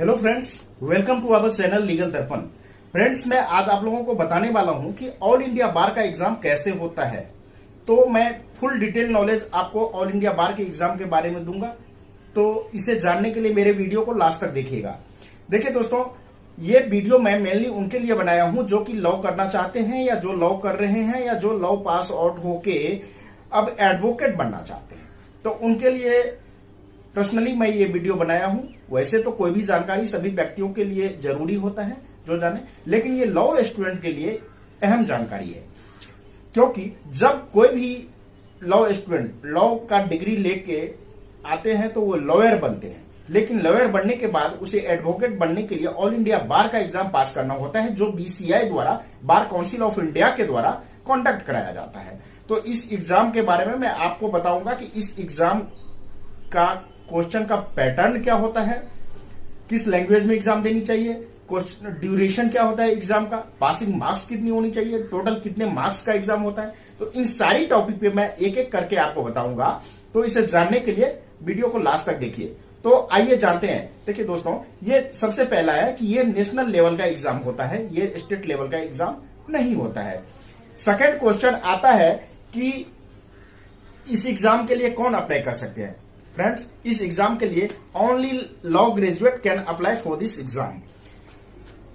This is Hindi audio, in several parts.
Hello friends, welcome to our channel legal Darpan. Friends, मैं आज आप लोगों को बताने वाला हूं कि ऑल इंडिया बार का एग्जाम कैसे होता है। तो मैं फुल डिटेल नॉलेज आपको ऑल इंडिया बार के एग्जाम के बारे में दूंगा, तो इसे जानने के लिए मेरे वीडियो को लास्ट तक देखिएगा। देखिए दोस्तों, ये वीडियो मैं मेनली उनके लिए बनाया हूं जो कि लॉ करना चाहते हैं या जो लॉ कर रहे हैं या जो लॉ पास आउट होके अब एडवोकेट बनना चाहते हैं। तो उनके लिए पर्सनली मैं ये वीडियो बनाया हूं। वैसे तो कोई भी जानकारी सभी व्यक्तियों के लिए जरूरी होता है जो जाने, लेकिन ये लॉ स्टूडेंट के लिए अहम जानकारी है, क्योंकि जब कोई भी लॉ स्टूडेंट लॉ का डिग्री लेके आते हैं तो वो लॉयर बनते हैं, लेकिन लॉयर बनने के बाद उसे एडवोकेट बनने के लिए ऑल इंडिया बार का एग्जाम पास करना होता है, जो बीसीआई द्वारा, बार काउंसिल ऑफ इंडिया के द्वारा कंडक्ट कराया जाता है। तो इस एग्जाम के बारे में मैं आपको बताऊंगा कि इस एग्जाम का क्वेश्चन का पैटर्न क्या होता है, किस लैंग्वेज में एग्जाम देनी चाहिए, क्वेश्चन ड्यूरेशन क्या होता है एग्जाम का, पासिंग मार्क्स कितनी होनी चाहिए, टोटल कितने मार्क्स का एग्जाम होता है। तो इन सारी टॉपिक पे मैं एक एक करके आपको बताऊंगा। तो इसे जानने के लिए वीडियो को लास्ट तक देखिए। तो आइए जानते हैं। देखिए दोस्तों, ये सबसे पहला है कि ये नेशनल लेवल का एग्जाम होता है, ये स्टेट लेवल का एग्जाम नहीं होता है। सेकेंड क्वेश्चन आता है कि इस एग्जाम के लिए कौन अप्लाई कर सकते हैं। फ्रेंड्स, इस एग्जाम के लिए only law graduate can apply for this exam.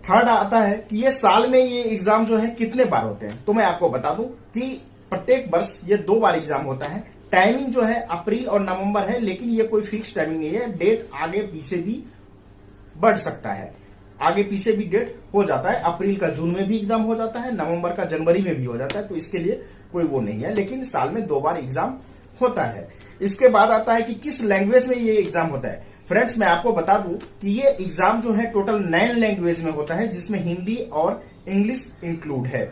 Third आता है कि ये साल में ये एग्जाम जो है कितने बार होते हैं। तो मैं आपको बता दूं कि प्रत्येक वर्ष ये 2 बार एग्जाम होता है। टाइमिंग जो है अप्रैल और नवंबर है, लेकिन ये कोई फिक्स टाइमिंग नहीं है। डेट आगे पीछे भी बढ़ सकता है, आगे पीछे भी डेट हो जाता है। अप्रैल का जून में भी एग्जाम हो जाता है, नवंबर का जनवरी में भी हो जाता है। तो इसके लिए कोई वो नहीं है, लेकिन साल में 2 बार एग्जाम होता है। इसके बाद आता है कि किस लैंग्वेज में ये एग्जाम होता है। फ्रेंड्स, मैं आपको बता दूं कि ये एग्जाम जो है टोटल 9 लैंग्वेज में होता है, जिसमें हिंदी और इंग्लिश इंक्लूड है।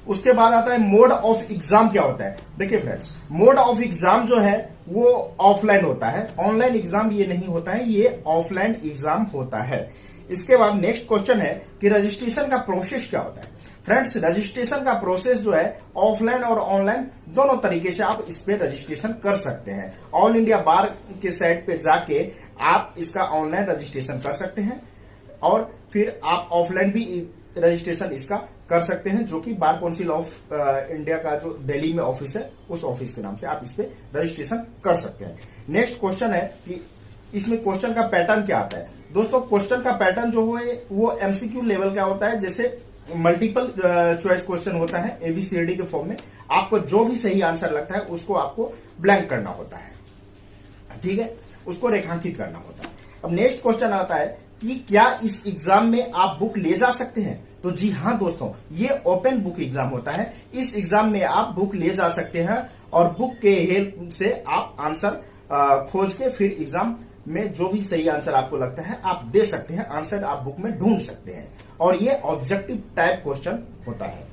उसके बाद आता है मोड ऑफ एग्जाम क्या होता है। देखिए फ्रेंड्स, मोड ऑफ एग्जाम जो है वो ऑफलाइन होता है, ऑनलाइन एग्जाम ये नहीं होता है, ये ऑफलाइन एग्जाम होता है। इसके बाद नेक्स्ट क्वेश्चन है कि रजिस्ट्रेशन का प्रोसेस क्या होता है। फ्रेंड्स, रजिस्ट्रेशन का प्रोसेस जो है ऑफलाइन और ऑनलाइन दोनों तरीके से आप इस पे रजिस्ट्रेशन कर सकते हैं। ऑल इंडिया बार के साइट पे जाके आप इसका ऑनलाइन रजिस्ट्रेशन कर सकते हैं और फिर आप ऑफलाइन भी रजिस्ट्रेशन इसका कर सकते हैं, जो कि बार काउंसिल ऑफ इंडिया का जो दिल्ली में ऑफिस है, उस ऑफिस के नाम से आप इस पे रजिस्ट्रेशन कर सकते हैं। नेक्स्ट क्वेश्चन है कि इसमें क्वेश्चन का पैटर्न क्या आता है। दोस्तों, क्वेश्चन का पैटर्न जो है वो एमसीक्यू लेवल का होता है, जैसे मल्टीपल चॉइस क्वेश्चन होता है एबीसीडी के फॉर्म में। आपको जो भी सही आंसर लगता है उसको आपको ब्लैंक करना होता है, ठीक है, उसको रेखांकित करना होता है। अब नेक्स्ट क्वेश्चन आता है कि क्या इस एग्जाम में आप बुक ले जा सकते हैं। तो जी हाँ दोस्तों, ये ओपन बुक एग्जाम होता है। इस एग्जाम में आप बुक ले जा सकते हैं और बुक के हेल्प से आप आंसर खोज के फिर एग्जाम में जो भी सही आंसर आपको लगता है आप दे सकते हैं, आंसर आप बुक में ढूंढ सकते हैं, और ये ऑब्जेक्टिव टाइप क्वेश्चन होता है।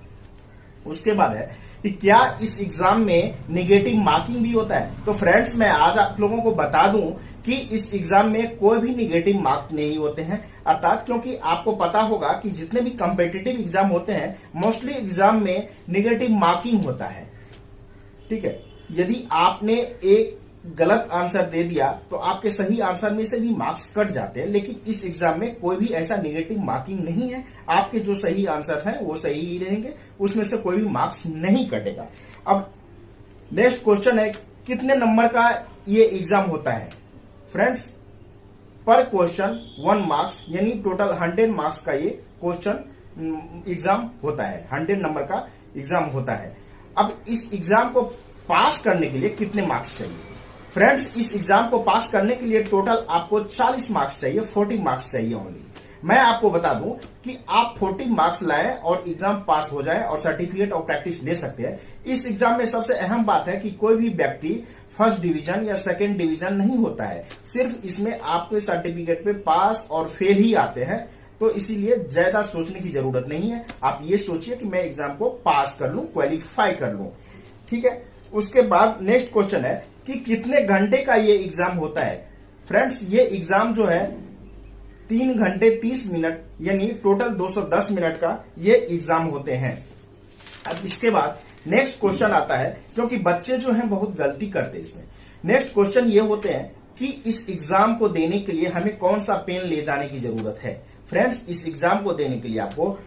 उसके बाद है कि क्या इस एग्जाम में नेगेटिव मार्किंग भी होता है। तो फ्रेंड्स, मैं आज आप लोगों को बता दूं कि इस एग्जाम में कोई भी नेगेटिव मार्क नहीं होते हैं, अर्थात क्योंकि आपको पता होगा कि जितने भी कॉम्पिटिटिव एग्जाम होते हैं मोस्टली एग्जाम में नेगेटिव मार्किंग होता है, ठीक है। यदि आपने एक गलत आंसर दे दिया तो आपके सही आंसर में से भी मार्क्स कट जाते हैं, लेकिन इस एग्जाम में कोई भी ऐसा नेगेटिव मार्किंग नहीं है। आपके जो सही आंसर हैं वो सही ही रहेंगे, उसमें से कोई भी मार्क्स नहीं कटेगा। अब नेक्स्ट क्वेश्चन है कितने नंबर का ये एग्जाम होता है। फ्रेंड्स, पर क्वेश्चन 1 मार्क्स, यानी टोटल 100 मार्क्स का ये क्वेश्चन एग्जाम होता है, 100 नंबर का एग्जाम होता है। अब इस एग्जाम को पास करने के लिए कितने मार्क्स चाहिए। फ्रेंड्स, इस एग्जाम को पास करने के लिए टोटल आपको 40 मार्क्स चाहिए, 40 मार्क्स चाहिए ओनली। मैं आपको बता दूं कि आप 40 मार्क्स लाएं और एग्जाम पास हो जाए और सर्टिफिकेट ऑफ प्रैक्टिस ले सकते हैं। इस एग्जाम में सबसे अहम बात है कि कोई भी व्यक्ति फर्स्ट डिवीजन या सेकंड डिवीजन नहीं होता है, सिर्फ इसमें आपके सर्टिफिकेट पे पास और फेल ही आते हैं। तो इसीलिए ज्यादा सोचने की जरूरत नहीं है, आप ये सोचिए कि मैं एग्जाम को पास कर लूं, क्वालिफाई कर लूं, ठीक है। उसके बाद नेक्स्ट क्वेश्चन है कि कितने घंटे का ये एग्जाम होता है। फ्रेंड्स, ये एग्जाम जो है 3 घंटे 30 मिनट यानी टोटल 210 मिनट का ये एग्जाम होते हैं। अब इसके बाद नेक्स्ट क्वेश्चन आता है, क्योंकि बच्चे जो हैं बहुत गलती करते हैं इसमें। नेक्स्ट क्वेश्चन ये होते हैं कि इस एग्जाम को देने के लिए हमें कौन सा पेन ले जाने की जरूरत है। फ्रेंड्स, इस एग्जाम को देने के लिए आपको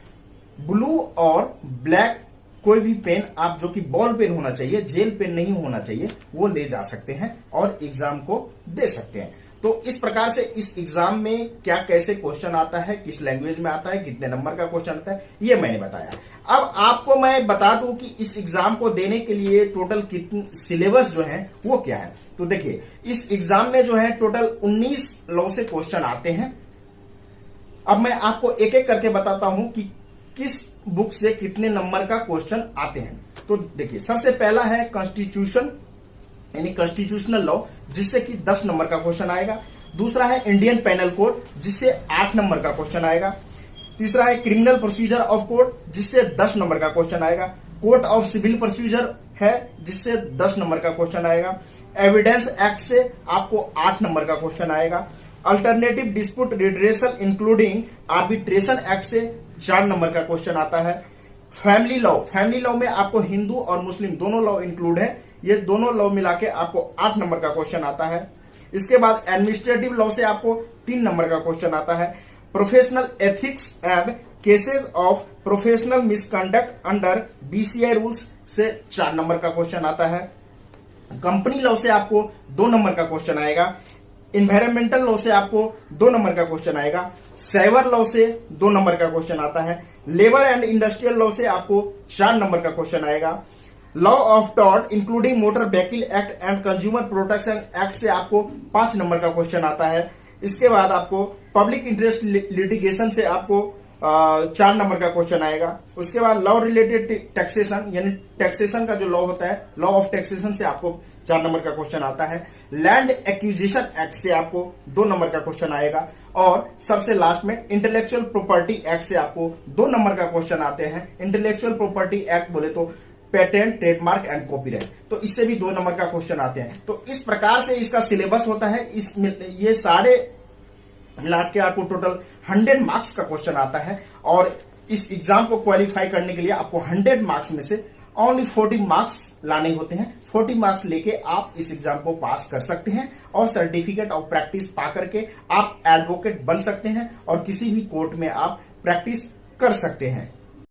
ब्लू और ब्लैक कोई भी पेन, आप जो कि बॉल पेन होना चाहिए, जेल पेन नहीं होना चाहिए, वो ले जा सकते हैं और एग्जाम को दे सकते हैं। तो इस प्रकार से इस एग्जाम में क्या कैसे क्वेश्चन आता है, किस लैंग्वेज में आता है, कितने नंबर का क्वेश्चन आता है, ये मैंने बताया। अब आपको मैं बता दूं कि इस एग्जाम को देने के लिए टोटल कितनी सिलेबस जो है वो क्या है। तो देखिए, इस एग्जाम में जो है टोटल 19 लॉ से क्वेश्चन आते हैं। अब मैं आपको एक एक करके बताता हूं कि किस बुक से कितने नंबर का क्वेश्चन आते हैं। तो देखिए, सबसे पहला है कॉन्स्टिट्यूशन यानी कॉन्स्टिट्यूशनल लॉ, जिससे कि 10 नंबर का क्वेश्चन आएगा। दूसरा है इंडियन पेनल कोड, जिससे 8 नंबर का क्वेश्चन आएगा। तीसरा है क्रिमिनल प्रोसीजर ऑफ कोड, जिससे 10 नंबर का क्वेश्चन आएगा। कोड ऑफ सिविल प्रोसीजर है, जिससे 10 नंबर का क्वेश्चन आएगा। एविडेंस एक्ट से आपको 8 नंबर का क्वेश्चन आएगा। Alternative dispute redressal including arbitration act से 4 नंबर का क्वेश्चन आता है। फैमिली लॉ में आपको हिंदू और मुस्लिम दोनों लॉ इंक्लूड है, ये दोनों लॉ मिला के आपको 8 नंबर का क्वेश्चन आता है। इसके बाद एडमिनिस्ट्रेटिव लॉ से आपको 3 नंबर का क्वेश्चन आता है। Professional ethics and cases of professional misconduct under BCI rules से 4 नंबर का क्वेश्चन आता है। कंपनी लॉ से आपको 2 नंबर का क्वेश्चन आएगा। इन्वायरमेंटल लॉ से आपको 2 नंबर का क्वेश्चन आएगा। साइबर लॉ से 2 नंबर का क्वेश्चन आता है। लेबर एंड इंडस्ट्रियल लॉ से आपको 4 नंबर का क्वेश्चन आएगा। Law of tort including motor vehicle act and consumer protection act से आपको 5 नंबर का क्वेश्चन आता है। इसके बाद आपको पब्लिक इंटरेस्ट लिटिगेशन से आपको 4 नंबर का क्वेश्चन आएगा। उसके बाद लॉ रिलेटेड टैक्सेशन यानी टैक्सेशन का जो लॉ होता है, लॉ ऑफ टैक्सेशन से आपको 4 नंबर का क्वेश्चन आता है। लैंड एक्विजिशन एक्ट से आपको 2 नंबर का क्वेश्चन आएगा। और सबसे लास्ट में इंटेलेक्चुअल प्रॉपर्टी एक्ट से आपको 2 नंबर का क्वेश्चन आते हैं। इंटेलेक्चुअल प्रॉपर्टी एक्ट बोले तो पेटेंट, ट्रेडमार्क एंड कॉपीराइट, तो इससे भी 2 नंबर का क्वेश्चन आते हैं। तो इस प्रकार से इसका सिलेबस होता है। ये सारे मिला के आपको टोटल 100 मार्क्स का क्वेश्चन आता है। और इस एग्जाम को क्वालिफाई करने के लिए आपको 100 मार्क्स में से ओनली 40 मार्क्स लाने होते हैं। 40 मार्क्स लेके आप इस एग्जाम को पास कर सकते हैं और सर्टिफिकेट ऑफ प्रैक्टिस पा करके आप एडवोकेट बन सकते हैं और किसी भी कोर्ट में आप प्रैक्टिस कर सकते हैं।